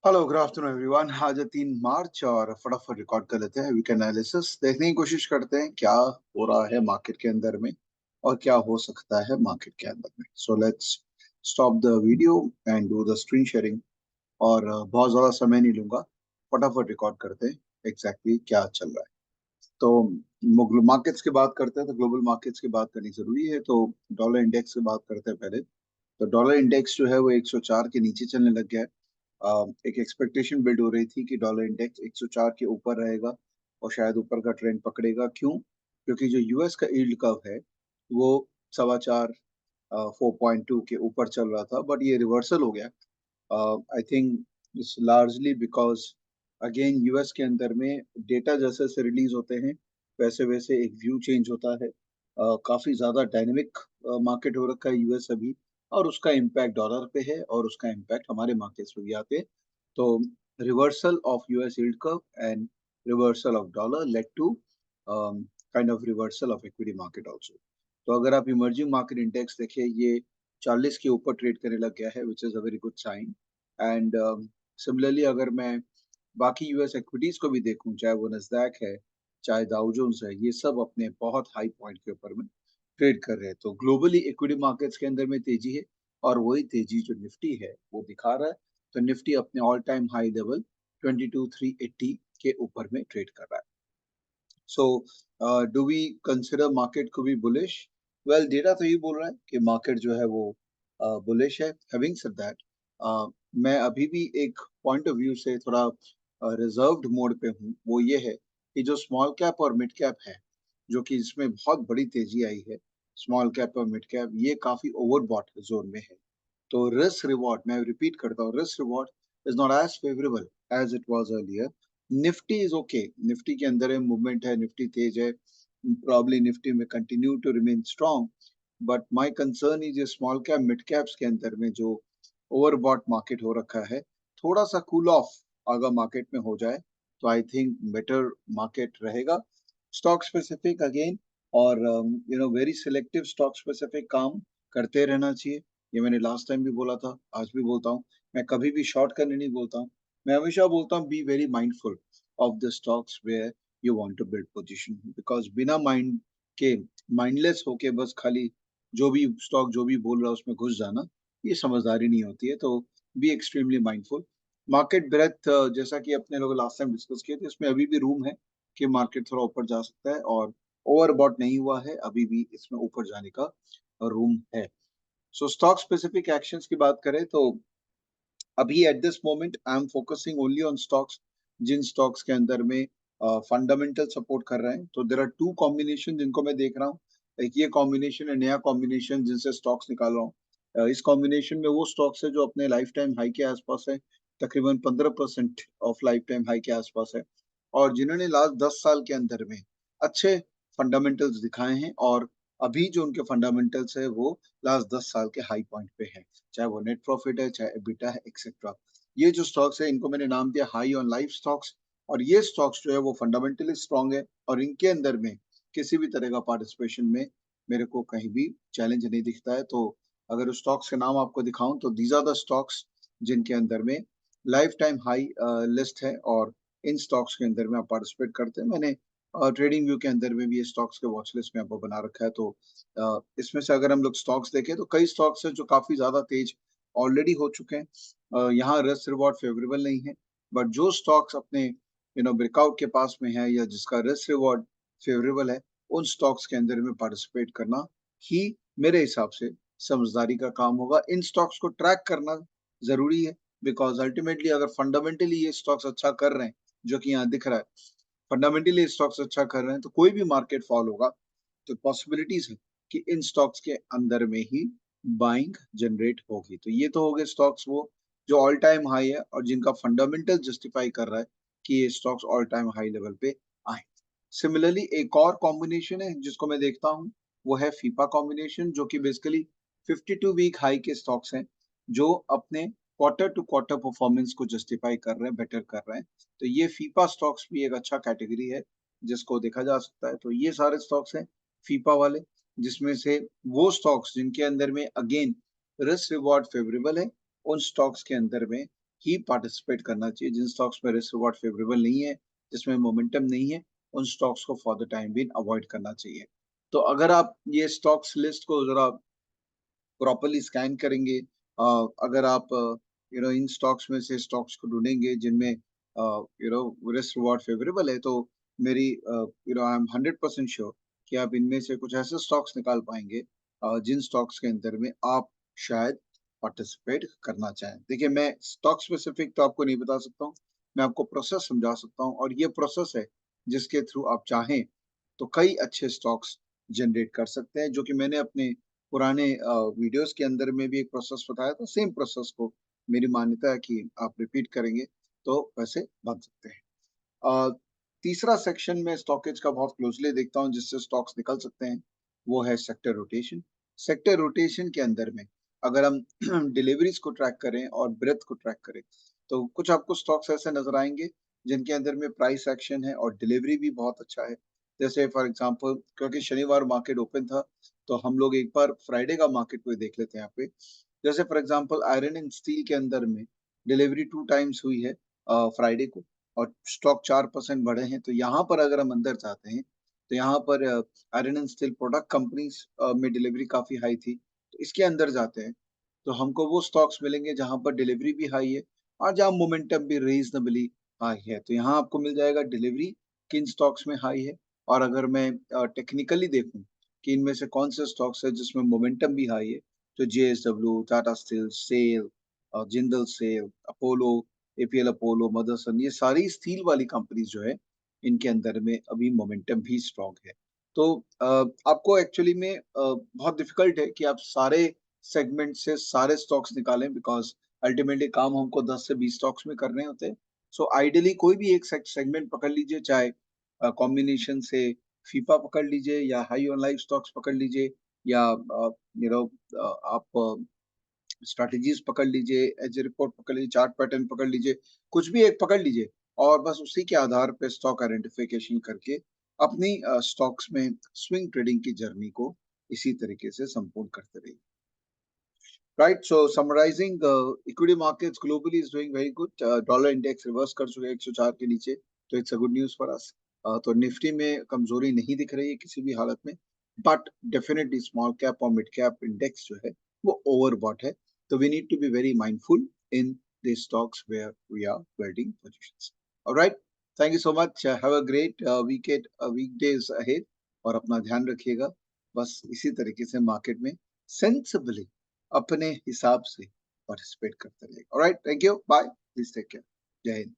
Hello good afternoon everyone. आज है 3 मार्च और फटाफट रिकॉर्ड कर लेते हैं वीकेंड एनालिसिस। देखने की कोशिश करते हैं क्या हो रहा है मार्केट के अंदर में और क्या हो सकता है मार्केट के अंदर में। So let's stop the video and do the screen sharing. और बहुत ज़्यादा समय नहीं लूंगा, फटाफट रिकॉर्ड करते हैं एग्जैक्टली क्या चल रहा है। तो मार्केट्स की बात करते हैं तो ग्लोबल मार्केट्स की बात करनी जरूरी है। तो डॉलर इंडेक्स की बात करते हैं पहले। तो डॉलर इंडेक्स जो है वो 104 के नीचे चलने लग गया है। एक एक्सपेक्टेशन बिल्ड हो रही थी कि डॉलर इंडेक्स 104 के ऊपर रहेगा और शायद ऊपर का ट्रेंड पकड़ेगा। क्यों? क्योंकि जो यूएस का यील्ड कर्व है वो 4.25 4.2 के ऊपर चल रहा था, बट ये रिवर्सल हो गया। I think it's largely because again US के अंदर में डेटा जैसे जैसे रिलीज होते हैं वैसे वैसे एक व्यू चेंज होता है। काफी ज्यादा डायनेमिक मार्केट हो रखा है यूएस अभी, और उसका इम्पैक्ट डॉलर पे है और उसका इम्पैक्ट हमारे मार्केट्स पे भी आते हैं। तो reversal of US yield curve and reversal of dollar led to kind of reversal of equity market also. तो अगर आप इमर्जिंग मार्केट इंडेक्स देखिए, ये 40 के ऊपर ट्रेड करने लग गया है, which is a very good sign. And similarly अगर मैं बाकी यूएस इक्विटीज को भी देखूं, चाहे वो नस्डैक है, चाहे डाउ जोन्स है, ये सब अपने बहुत हाई पॉइंट के ऊपर में ट्रेड कर रहे हैं। तो ग्लोबली इक्विटी मार्केट्स के अंदर में तेजी है, और वही तेजी जो निफ्टी है वो दिखा रहा है। तो निफ्टी अपने ऑल टाइम हाई लेवल 22,380 के ऊपर में ट्रेड कर रहा है। So do we consider market को भी बुलिश? वेल, डेटा तो ये बोल रहा है कि मार्केट जो है वो बुलिश है। हैविंग सेड दैट, मैं अभी भी एक पॉइंट ऑफ व्यू से थोड़ा रिजर्व्ड मोड पे हूँ। वो ये है कि जो स्मॉल कैप और मिड कैप है, जो कि इसमें बहुत बड़ी तेजी आई है, स्मॉल कैप और मिड कैप ये काफी ओवरबॉट जोन में है। तो रिस्क रिवॉर्ड, मैं रिपीट करता हूँ, risk reward is not as favourable as it was earlier. Nifty is okay, Nifty के अंदर है मूवमेंट है, निफ्टी तेज है, प्रॉब्ली निफ्टी में continue to remain strong. But my concern is small cap mid caps के अंदर में जो ओवरबॉट मार्केट हो रखा है, थोड़ा सा कूल ऑफ अगर मार्केट में हो जाए तो आई थिंक बेटर मार्केट रहेगा। स्टॉक स्पेसिफिक अगेन, और वेरी सिलेक्टिव स्टॉक स्पेसिफिक काम करते रहना चाहिए। ये मैंने लास्ट टाइम भी बोला था, आज भी बोलता हूँ। मैं कभी भी शॉर्ट करने नहीं बोलता हूँ, मैं हमेशा बोलता हूँ be very mindful of the stocks where you want to build position. Because बिना माइंड के, माइंडलेस होके बस खाली जो भी स्टॉक जो भी बोल रहा है उसमें घुस जाना, ये समझदारी नहीं होती है। तो be extremely mindful. Market breadth, जैसा कि अपने लोग लास्ट टाइम डिस्कस किए थे, इसमें अभी भी रूम है कि मार्केट थोड़ा ऊपर जा सकता है, और ओवरबॉट नहीं हुआ है, अभी भी इसमें ऊपर जाने का रूम है। सो स्टॉक स्पेसिफिक एक्शंस की बात करें तो अभी at this moment I am focusing only on stocks जिन स्टॉक्स के अंदर में फंडामेंटल सपोर्ट कर रहे हैं। तो देर आर टू कॉम्बिनेशन जिनको मैं देख रहा हूँ। एक ये कॉम्बिनेशन है, नया कॉम्बिनेशन जिनसे स्टॉक्स निकाल रहा हूँ। इस कॉम्बिनेशन में वो स्टॉक्स है जो अपने लाइफ टाइम हाई के आसपास है, तकरीबन 15% ऑफ लाइफ टाइम हाई के आसपास है, और जिन्होंने लास्ट 10 साल के अंदर में अच्छे फंडामेंटल्स दिखाए हैं, और अभी जो उनके फंडामेंटल्स है वो लास्ट 10 साल के हाई पॉइंट पे है, चाहे वो नेट प्रॉफिट है, चाहे एबिटा है, एक्सेट्रा। ये जो स्टॉक्स है इनको मैंने नाम दिया हाई ऑन लाइफ स्टॉक्स। और ये स्टॉक्स जो है वो फंडामेंटली स्ट्रांग है, और इनके अंदर में किसी भी तरह का पार्टिसिपेशन में मेरे को कहीं भी चैलेंज नहीं दिखता है। तो अगर उस स्टॉक्स के नाम आपको दिखाऊं तो दीज आर द स्टॉक्स जिनके अंदर में लाइफ टाइम हाई लिस्ट है, और इन स्टॉक्स के अंदर में आप पार्टिसिपेट करते हैं। मैंने ट्रेडिंग व्यू के अंदर में भी ये स्टॉक्स के वॉच लिस्ट में आपको बना रखा है। तो इसमें से अगर हम लोग स्टॉक्स देखें तो कई स्टॉक्स हैं जो काफी ज्यादा तेज ऑलरेडी हो चुके हैं। यहाँ रिस्क रिवॉर्ड फेवरेबल नहीं है, बट जो स्टॉक्स अपने ब्रेकआउट के पास में है या जिसका रिस्क रिवॉर्ड फेवरेबल है, उन स्टॉक्स के अंदर में पार्टिसिपेट करना ही मेरे हिसाब से समझदारी का काम होगा। इन स्टॉक्स को ट्रैक करना जरूरी है, बिकॉज अल्टीमेटली अगर फंडामेंटली ये स्टॉक्स अच्छा कर रहे हैं, जो कि यहाँ दिख रहा है, फंडामेंटली स्टॉक्स अच्छा कर रहे हैं, तो कोई भी मार्केट फॉल होगा तो पॉसिबिलिटीज है कि इन स्टॉक्स के अंदर में ही बाइंग जनरेट होगी। तो ये तो हो गए स्टॉक्स वो जो ऑल टाइम हाई है और जिनका फंडामेंटल जस्टिफाई कर रहा है कि ये stocks all time high level पे आए। सिमिलरली एक और कॉम्बिनेशन है जिसको मैं देखता हूँ, वो है फीपा कॉम्बिनेशन, जो कि बेसिकली 52 वीक हाई के स्टॉक्स हैं जो अपने क्वार्टर टू क्वार्टर परफॉर्मेंस को जस्टिफाई कर रहे हैं, बेटर कर रहे हैं। तो ये फीपा स्टॉक्स भी एक अच्छा कैटेगरी है जिसको देखा जा सकता है। तो ये सारे स्टॉक्स हैं फीपा वाले, जिसमें से वो स्टॉक्स जिनके अंदर में अगेन रिस्क रिवॉर्ड फेवरेबल है, उन स्टॉक्स के अंदर में ही पार्टिसिपेट करना चाहिए। जिन स्टॉक्स में रिस्क रिवॉर्ड फेवरेबल नहीं है, जिसमें मोमेंटम नहीं है, उन स्टॉक्स को for the time being avoid करना चाहिए। तो अगर आप ये स्टॉक्स लिस्ट को जरा प्रॉपर्ली स्कैन करेंगे, अगर आप इन स्टॉक्स में से स्टॉक्स को ढूंढेंगे जिनमें रिस्क रिवॉर्ड फेवरेबल है, तो मेरी आई एम 100% श्योर कि आप इनमें से कुछ ऐसे स्टॉक्स निकाल पाएंगे जिन स्टॉक्स के अंदर में आप शायद पार्टिसिपेट करना चाहें। देखिए, मैं स्टॉक स्पेसिफिक तो आपको नहीं बता सकता हूँ, मैं आपको प्रोसेस समझा सकता हूँ, और ये प्रोसेस है जिसके थ्रू आप चाहें तो कई अच्छे स्टॉक्स जनरेट कर सकते हैं, जो कि मैंने अपने पुराने वीडियोस के अंदर में भी एक प्रोसेस बताया था। सेम प्रोसेस को मेरी मान्यता है कि आप रिपीट करेंगे तो पैसे बन सकते हैं। अ, तीसरा सेक्शन में स्टॉकेज का बहुत क्लोजली देखता हूँ जिससे स्टॉक्स निकल सकते हैं, वो है सेक्टर रोटेशन। सेक्टर रोटेशन के अंदर में अगर हम डिलीवरीज को ट्रैक करें और ब्रेथ को ट्रैक करें, तो कुछ आपको स्टॉक्स ऐसे नजर आएंगे जिनके अंदर में प्राइस एक्शन है और डिलीवरी भी बहुत अच्छा है। जैसे फॉर एग्जांपल, क्योंकि शनिवार मार्केट ओपन था, तो हम लोग एक बार फ्राइडे का मार्केट को देख लेते हैं यहाँ पे। जैसे for example, iron and steel के अंदर में डिलीवरी 2 टाइम्स हुई है फ्राइडे को, और स्टॉक 4% बढ़े हैं। तो यहाँ पर अगर हम अंदर जाते हैं, तो यहाँ पर iron and steel product companies में डिलीवरी काफी हाई थी। तो इसके अंदर जाते हैं तो हमको वो स्टॉक्स मिलेंगे जहां पर डिलीवरी भी हाई है और जहां मोमेंटम भी रीजनेबली हाई है। तो यहाँ आपको मिल जाएगा डिलीवरी किन स्टॉक्स में हाई है। और अगर मैं टेक्निकली देखूं कि इनमें से कौन से स्टॉक्स है जिसमें मोमेंटम भी हाई है, तो JSW, Tata Steel, SAIL, Jindal SAIL, Apollo, APL Apollo, Motherson, ये सारी स्टील वाली कंपनीज जो है, इनके अंदर में अभी मोमेंटम भी स्ट्रॉन्ग है। तो आपको एक्चुअली में बहुत डिफिकल्ट है कि आप सारे सेगमेंट से सारे स्टॉक्स निकालें, बिकॉज अल्टीमेटली काम हमको 10 से 20 स्टॉक्स में करने होते हैं। सो आइडियली कोई भी एक सेगमेंट पकड़ लीजिए, चाहे कॉम्बिनेशन से फीफा पकड़ लीजिए या हाई ऑन लाइफ स्टॉक्स पकड़ लीजिए, या यू नो आप स्ट्रैटेजीज पकड़ लीजिए, एज रिपोर्ट पकड़ लीजिए, चार्ट पैटर्न पकड़ लीजिए, कुछ भी एक पकड़ लीजिए, और बस उसी के आधार पे स्टॉक आइडेंटिफिकेशन करके अपनी स्टॉक्स में स्विंग ट्रेडिंग की जर्नी को इसी तरीके से संपूर्ण करते रहिए। Right. So summarizing, equity markets globally is doing very good. Dollar index reverse कर चुके हैं 104 के नीचे, तो it's a good news for us. तो निफ्टी में कमजोरी नहीं दिख रही है किसी भी हालत में, बट डेफिनेटली स्मॉल कैप और मिड कैप इंडेक्स जो है वो ओवरबॉट है। तो we need to be very mindful in the stocks where we are building positions. Alright, thank you so much, have a great weekdays ahead, और अपना ध्यान रखिएगा। बस इसी तरीके से मार्केट में सेंसिबली अपने हिसाब से पार्टिसिपेट करते रहेगा। Alright, thank you, bye, please take care, Jai Hind.